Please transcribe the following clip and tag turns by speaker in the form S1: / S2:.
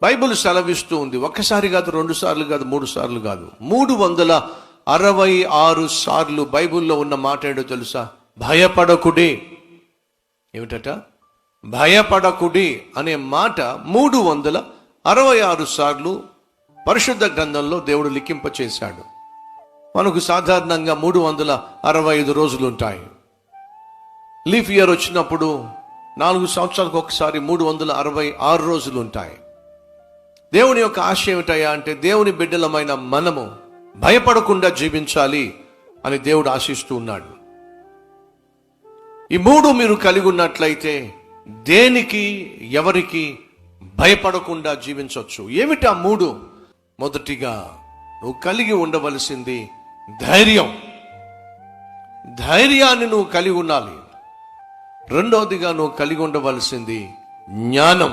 S1: Bible సెలవిస్తూ ఉంది. ఒక్కసారి కాదు, 2 సార్లు కాదు, 3 సార్లు కాదు, 366 సార్లు బైబిల్లో ఉన్న మాట ఏంటో తెలుసా? భయపడకుడి. ఏమిటట? భయపడకుడి అనే మాట 366 సార్లు పరిశుద్ధ గ్రంథంలో దేవుడు లిఖింపచేశాడు. మనకు సాధారణంగా 365 రోజులు ఉంటాయి. లీఫ్ ఇయర్ వచ్చినప్పుడు 4 సంవత్సరాలకు ఒకసారి 366 రోజులు ఉంటాయి. దేవుని యొక్క ఆశ ఏమిటయ్యా అంటే, దేవుని బిడ్డలమైన మనము భయపడకుండా జీవించాలి అని దేవుడు ఆశిస్తూ ఉన్నాడు. ఈ 3 మీరు కలిగి ఉన్నట్లయితే దేనికి, ఎవరికి భయపడకుండా జీవించవచ్చు. ఏమిటి ఆ 3? మొదటిగా నువ్వు కలిగి ఉండవలసింది ధైర్యం. ధైర్యాన్ని నువ్వు కలిగి ఉండాలి. రెండవదిగా నువ్వు కలిగి ఉండవలసింది జ్ఞానం.